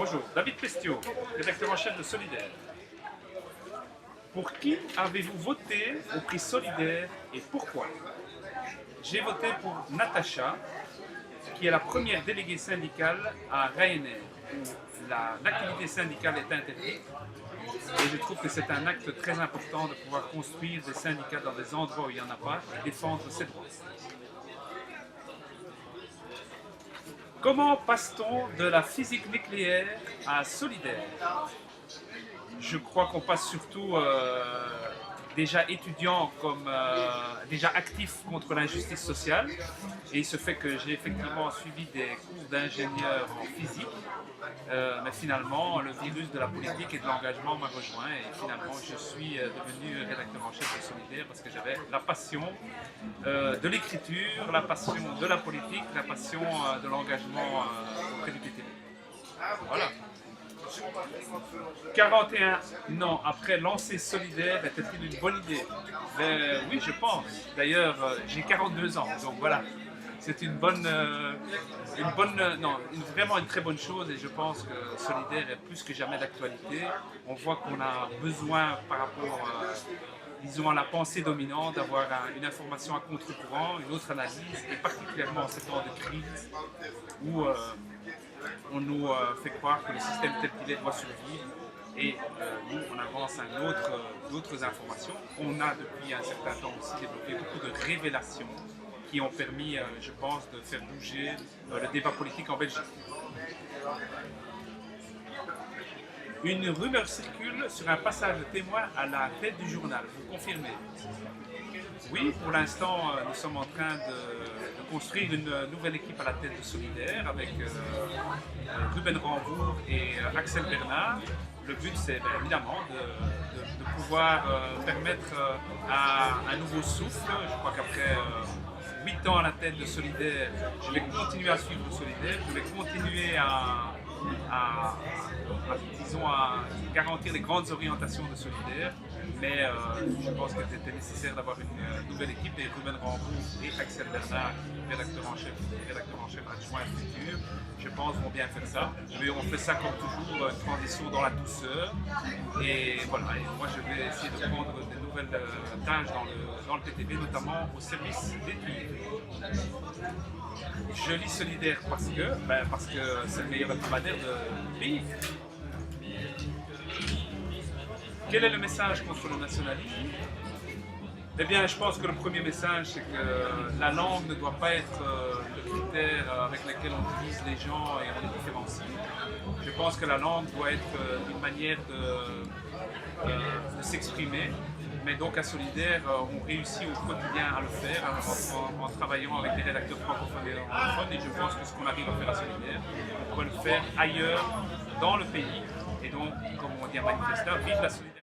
Bonjour, David Pestiot, rédacteur en chef de Solidaire. Pour qui avez-vous voté au prix Solidaire et pourquoi? J'ai voté pour Natacha, qui est la première déléguée syndicale à Ryanair, où l'activité syndicale est interdite. Et je trouve que c'est un acte très important de pouvoir construire des syndicats dans des endroits où il n'y en a pas et défendre ses droits. Comment passe-t-on de la physique nucléaire à Solidaire? Je crois qu'on passe surtout déjà étudiant comme déjà actif contre l'injustice sociale, et il se fait que j'ai effectivement suivi des cours d'ingénieur en physique, mais finalement le virus de la politique et de l'engagement m'a rejoint et finalement je suis devenu rédacteur en chef de Solidaire parce que j'avais la passion de l'écriture, la passion de la politique, la passion de l'engagement auprès du PTB. Voilà. 41 ans après lancer Solidaire, était-il une bonne idée? Oui, je pense. D'ailleurs, j'ai 42 ans, donc voilà. C'est vraiment une très bonne chose et je pense que Solidaire est plus que jamais d'actualité. On voit qu'on a besoin par rapport disons, à la pensée dominante, d'avoir une information à contre-courant, une autre analyse, et particulièrement en ces temps de crise où on nous fait croire que le système tel qu'il est doit survivre et nous on avance à d'autres informations. On a depuis un certain temps aussi développé beaucoup de révélations qui ont permis, je pense, de faire bouger le débat politique en Belgique. Une rumeur circule sur un passage de témoin à la tête du journal, vous confirmez? Oui, pour l'instant, nous sommes en train de construire une nouvelle équipe à la tête de Solidaire avec Ruben Rambourg et Axel Bernard. Le but, c'est évidemment de pouvoir permettre à un nouveau souffle. Je crois qu'après 8 ans à la tête de Solidaire, je vais continuer à suivre Solidaire, je vais continuer disons, à garantir les grandes orientations de Solidaire, mais je pense qu'il était nécessaire d'avoir une nouvelle équipe et Ruben Rambourg et Axel Bernard, rédacteur en chef adjoint futur, je pense vont bien faire ça. Mais on fait ça comme toujours, une transition dans la douceur, et voilà, et moi je vais essayer de prendre des nouvelles tâches dans le PTB, notamment au service d'études. Je lis Solidaire parce que c'est le meilleur hebdomadaire du pays. Quel est le message contre le nationalisme? Eh bien, je pense que le premier message, c'est que la langue ne doit pas être le critère avec lequel on divise les gens et on les différencie. Je pense que la langue doit être une manière de s'exprimer. Mais donc à Solidaire, on réussit au quotidien à le faire en travaillant avec des rédacteurs francophones et anglophones, et je pense que ce qu'on arrive à faire à Solidaire, on peut le faire ailleurs dans le pays. Et donc, comme on dit à Manifesta, vive la solidarité.